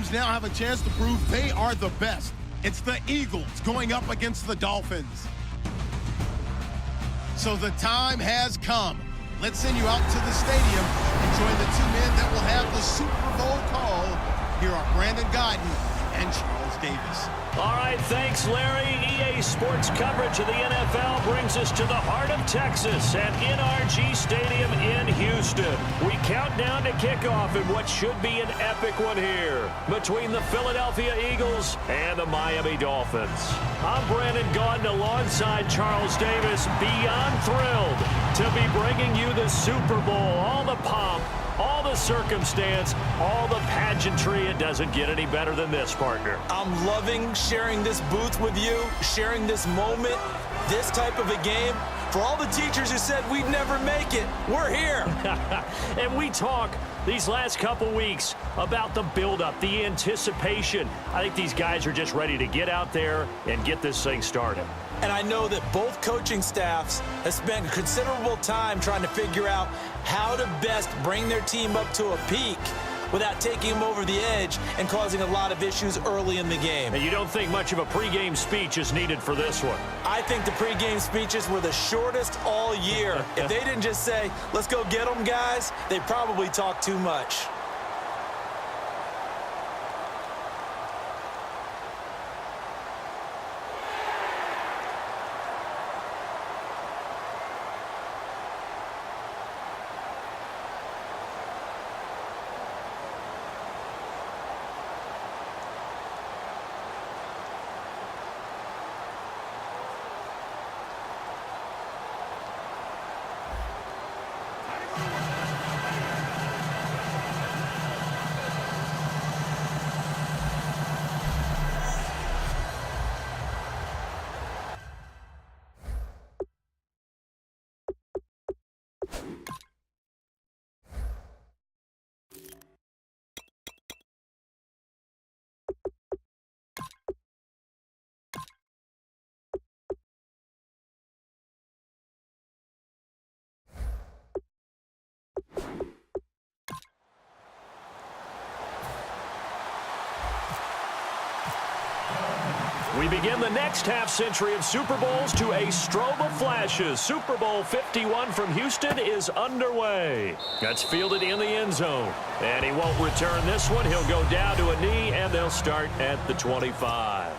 teams now have a chance to prove they are the best. It's the Eagles going up against the Dolphins. So the time has come. Let's send you out to the stadium and join the two men that will have the Super Bowl call. Here are Brandon Gaudin and Charles Davis. All right, thanks, Larry. EA Sports coverage of the NFL brings us to the heart of Texas at NRG Stadium in Houston. We count down to kickoff in what should be an epic one here between the Philadelphia Eagles and the Miami Dolphins. I'm Brandon Gaudin alongside Charles Davis, beyond thrilled to be bringing you the Super Bowl. All the pomp, all the circumstance, all the pageantry. It doesn't get any better than this, partner. I'm loving sharing this booth with you, sharing this moment, this type of a game. For all the teachers who said we'd never make it, we're here. And we talk these last couple weeks about the buildup, the anticipation. I think these guys are just ready to get out there and get this thing started. And I know that both coaching staffs have spent considerable time trying to figure out how to best bring their team up to a peak without taking them over the edge and causing a lot of issues early in the game. And you don't think much of a pregame speech is needed for this one? I think the pregame speeches were the shortest all year. If they didn't just say, let's go get them, guys, they probably talked too much. We begin the next half-century of Super Bowls to a strobe of flashes. Super Bowl 51 from Houston is underway. That's fielded in the end zone. And he won't return this one. He'll go down to a knee, and they'll start at the 25.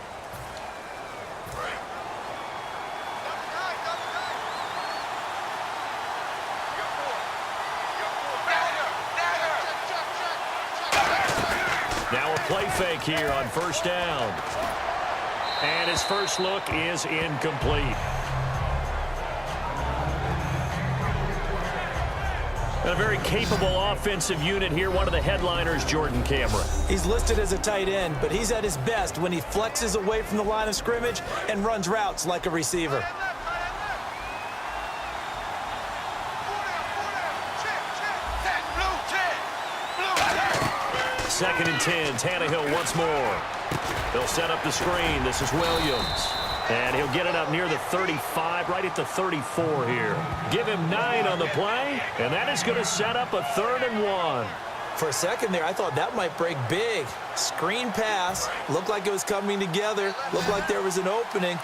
Now a play fake here on first down. And his first look is incomplete. A very capable offensive unit here. One of the headliners, Jordan Cameron. He's listed as a tight end, but he's at his best when he flexes away from the line of scrimmage and runs routes like a receiver. Second and 10, Tannehill once more. They'll set up the screen. This is Williams. And he'll get it up near the 35, right at the 34 here. Give him 9 on the play, and that is going to set up a 3rd and 1. For a second there, I thought that might break big. Screen pass, looked like it was coming together, looked like there was an opening.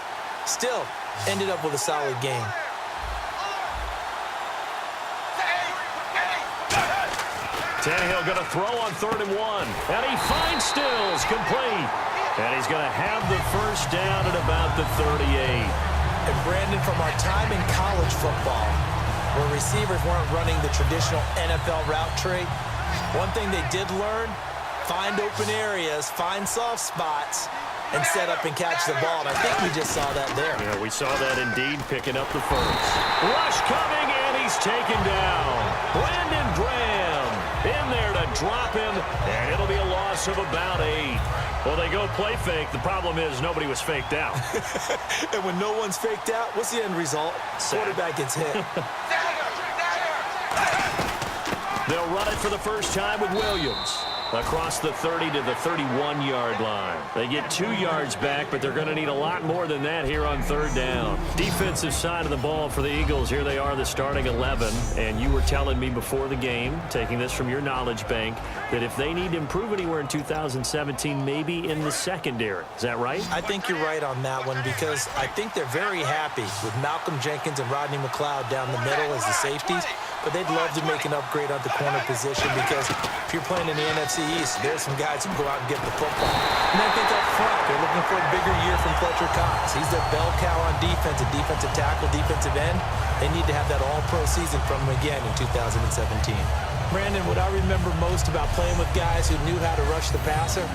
Still, ended up with a solid game. Tannehill going to throw on 3rd and 1. And he finds Stills, complete. And he's going to have the first down at about the 38. And Brandon, from our time in college football, where receivers weren't running the traditional NFL route tree, one thing they did learn, find open areas, find soft spots, and set up and catch the ball. And I think we just saw that there. Yeah, we saw that indeed, picking up the first. Rush coming, and he's taken down. Brandon Graham in there to drop him, and it'll be a loss of about 8. Well, they go play fake. The problem is nobody was faked out. And when no one's faked out, what's the end result? Quarterback gets hit. They'll run it for the first time with Williams. across the 30 to the 31-yard line. They get 2 yards back, but they're going to need a lot more than that here on third down. Defensive side of the ball for the Eagles. Here they are, the starting 11. And you were telling me before the game, taking this from your knowledge bank, that if they need to improve anywhere in 2017, maybe in the secondary. Is that right? I think you're right on that one because I think they're very happy with Malcolm Jenkins and Rodney McLeod down the middle as the safeties. But they'd love to make an upgrade at the corner position because if you're playing in the NFC East, there's some guys who can go out and get the football. And I think up front, they're looking for a bigger year from Fletcher Cox. He's their bell cow on defense, a defensive tackle, defensive end. They need to have that all-pro season from him again in 2017. Brandon, what I remember most about playing with guys who knew how to rush the passer,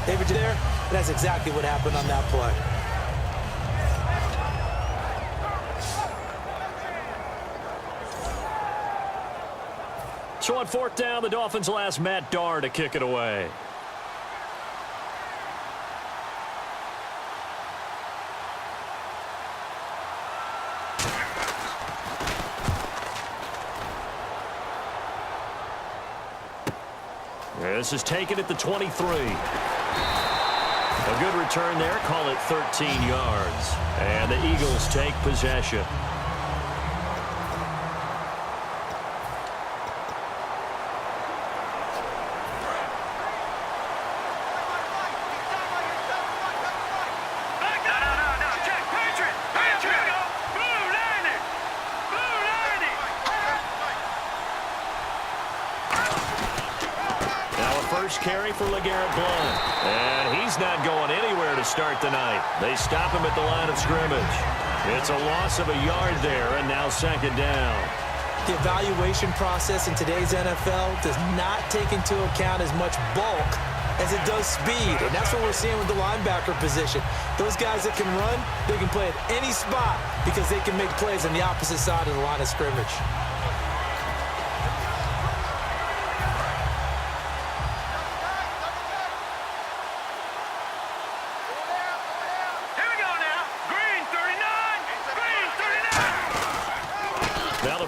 they were there, and that's exactly what happened on that play. So on fourth down, the Dolphins will ask Matt Darr to kick it away. This is taken at the 23. A good return there. Call it 13 yards. And the Eagles take possession. Carry for LeGarrette Blount. And he's not going anywhere to start the night. They stop him at the line of scrimmage. It's a loss of a yard there, and now second down. The evaluation process in today's NFL does not take into account as much bulk as it does speed. And that's what we're seeing with the linebacker position. Those guys that can run, they can play at any spot because they can make plays on the opposite side of the line of scrimmage.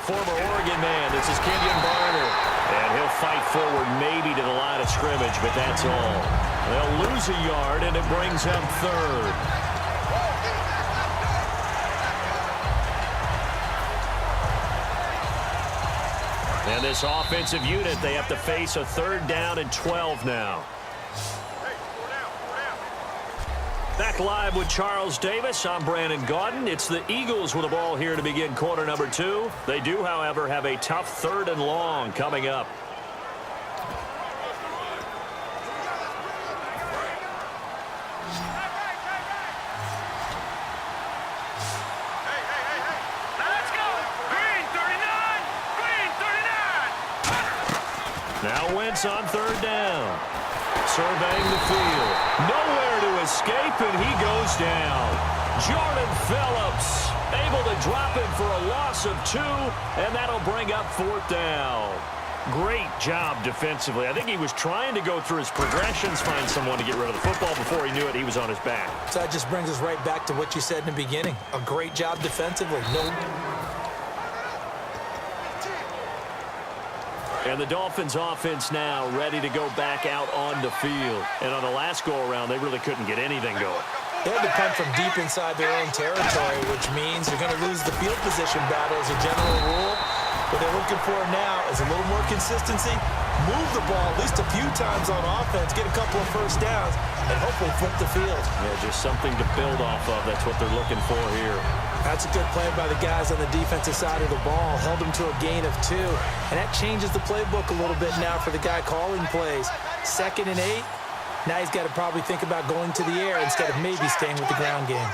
Former Oregon man, this is Kenyon Barner. And he'll fight forward maybe to the line of scrimmage, but that's all. They'll lose a yard, and it brings up third. And this offensive unit, they have to face a third down and 12 now. Back live with Charles Davis. I'm Brandon Gaudin. It's the Eagles with the ball here to begin quarter number 2. They do, however, have a tough third and long coming up. Let's go! Green 39! Green 39! Now Wentz on third down. Surveying the field. Nowhere to escape, and he goes down. Jordan Phillips able to drop him for a loss of 2, and that'll bring up fourth down. Great job defensively. I think he was trying to go through his progressions, find someone to get rid of the football. Before he knew it, he was on his back. So that just brings us right back to what you said in the beginning. A great job defensively. And the Dolphins offense now ready to go back out on the field. And on the last go-around, they really couldn't get anything going. They had to punt from deep inside their own territory, which means you're going to lose the field position battle as a general rule. What they're looking for now is a little more consistency, move the ball at least a few times on offense, get a couple of first downs, and hopefully flip the field. Yeah, just something to build off of. That's what they're looking for here. That's a good play by the guys on the defensive side of the ball. Held them to a gain of 2. And that changes the playbook a little bit now for the guy calling plays. 2nd and 8. Now he's got to probably think about going to the air instead of maybe staying with the ground game.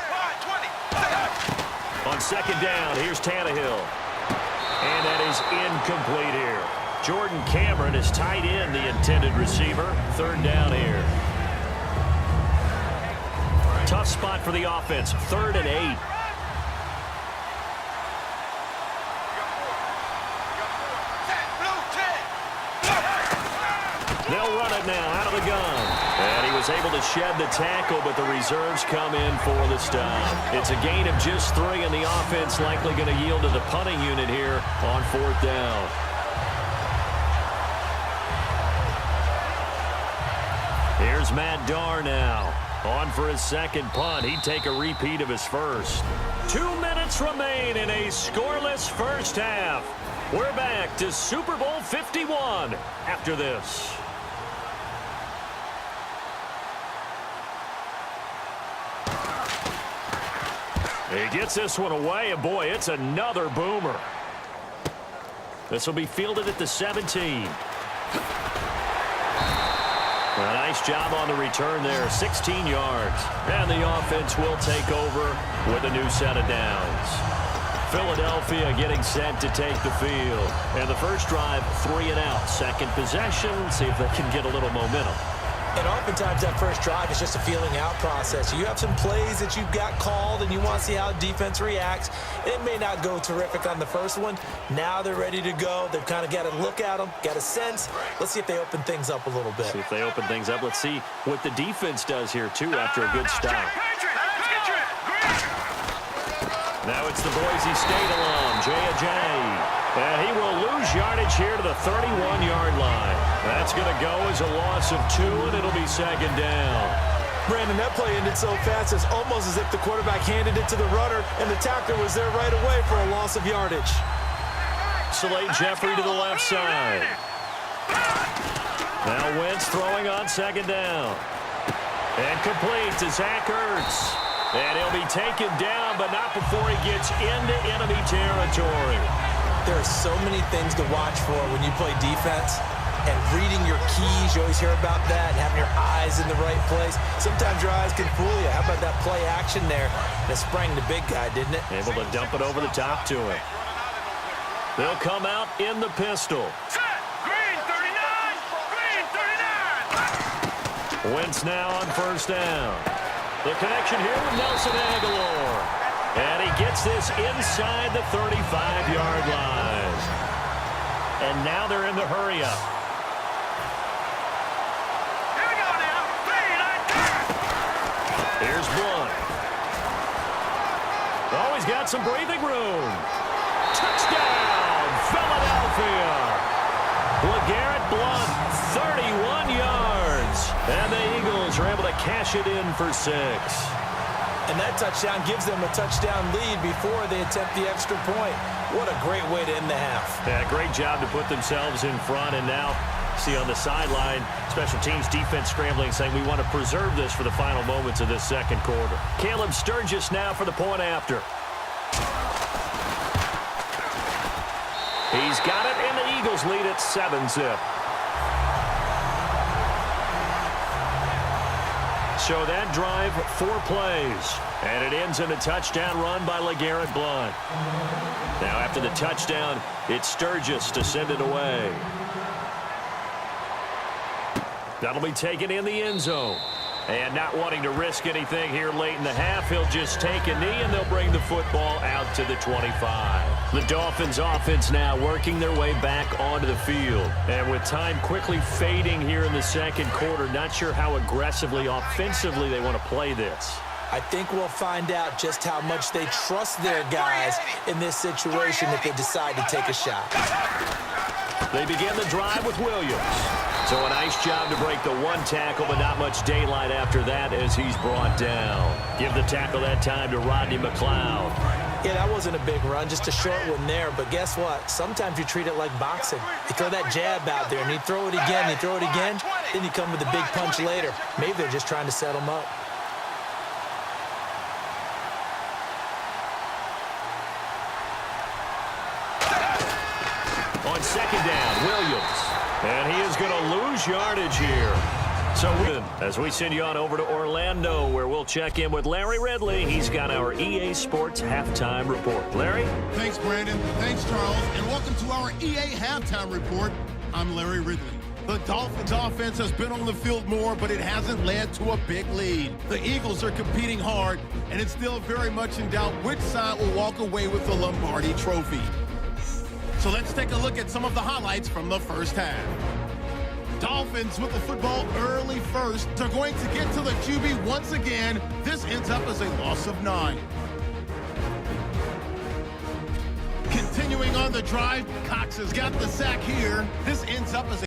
On second down, here's Tannehill. And that is incomplete here. Jordan Cameron is tight end, the intended receiver. Third down here. Tough spot for the offense. 3rd and 8. They'll run it now out of the gun. And he was able to shed the tackle, but the reserves come in for the stop. It's a gain of just 3, and the offense likely going to yield to the punting unit here on 4th down. Here's Matt Darr now. On for his second punt. He'd take a repeat of his first. 2 minutes remain in a scoreless first half. We're back to Super Bowl 51 after this. He gets this one away, and boy, it's another boomer. This will be fielded at the 17. A nice job on the return there, 16 yards. And the offense will take over with a new set of downs. Philadelphia getting set to take the field. And the first drive, 3 and out. Second possession, see if they can get a little momentum. And oftentimes that first drive is just a feeling out process. You have some plays that you've got called and you want to see how defense reacts. It may not go terrific on the first one. Now they're ready to go. They've kind of got to look at them, got a sense. Let's see if they open things up a little bit. See if they open things up. Let's see what the defense does here, too, after a good start. Now it's the Boise State alum, J.J. And he will lose yardage here to the 31-yard line. That's going to go as a loss of 2, and it'll be second down. Brandon, that play ended so fast, it's almost as if the quarterback handed it to the runner, and the tackler was there right away for a loss of yardage. Saleh Jeffrey to the left side. Now Wentz throwing on second down. And complete to Zach Ertz. And he'll be taken down, but not before he gets into enemy territory. There are so many things to watch for when you play defense. And reading your keys, you always hear about that, and having your eyes in the right place. Sometimes your eyes can fool you. How about that play action there? That sprang the big guy, didn't it? Able to dump it over the top to him. They'll come out in the pistol. Set. Green 39. Green 39. Wentz now on first down. The connection here with Nelson Aguilar. And he gets this inside the 35-yard line. And now they're in the hurry-up. Here's Blunt. Oh, he's got some breathing room. Touchdown, Philadelphia. LeGarrette Blunt, 31 yards. And the Eagles are able to cash it in for 6. And that touchdown gives them a touchdown lead before they attempt the extra point. What a great way to end the half. Yeah, great job to put themselves in front, and now see on the sideline, special teams defense scrambling, saying we want to preserve this for the final moments of this second quarter. Caleb Sturgis now for the point after. He's got it, and the Eagles lead at 7-zip. So that drive, 4 plays, and it ends in a touchdown run by LeGarrette Blunt. Now after the touchdown, it's Sturgis to send it away. That'll be taken in the end zone. And not wanting to risk anything here late in the half, he'll just take a knee, and they'll bring the football out to the 25. The Dolphins offense now working their way back onto the field. And with time quickly fading here in the second quarter, not sure how aggressively, offensively they want to play this. I think we'll find out just how much they trust their guys in this situation if they decide to take a shot. They begin the drive with Williams. So a nice job to break the 1 tackle, but not much daylight after that as he's brought down. Give the tackle that time to Rodney McLeod. Yeah, that wasn't a big run, just a short one there. But guess what? Sometimes you treat it like boxing. You throw that jab out there, and you throw it again, you throw it again, then you come with a big punch later. Maybe they're just trying to set them up. On second down, Williams. And he is going to lose yardage here. So as we send you on over to Orlando, where we'll check in with Larry Ridley. He's got our EA Sports Halftime Report. Larry? Thanks, Brandon. Thanks, Charles. And welcome to our EA Halftime Report. I'm Larry Ridley. The Dolphins offense has been on the field more, but it hasn't led to a big lead. The Eagles are competing hard, and it's still very much in doubt which side will walk away with the Lombardi Trophy. So let's take a look at some of the highlights from the first half. Dolphins with the football early first. They're going to get to the QB once again. This ends up as a loss of 9. Continuing on the drive, Cox has got the sack here. This ends up as a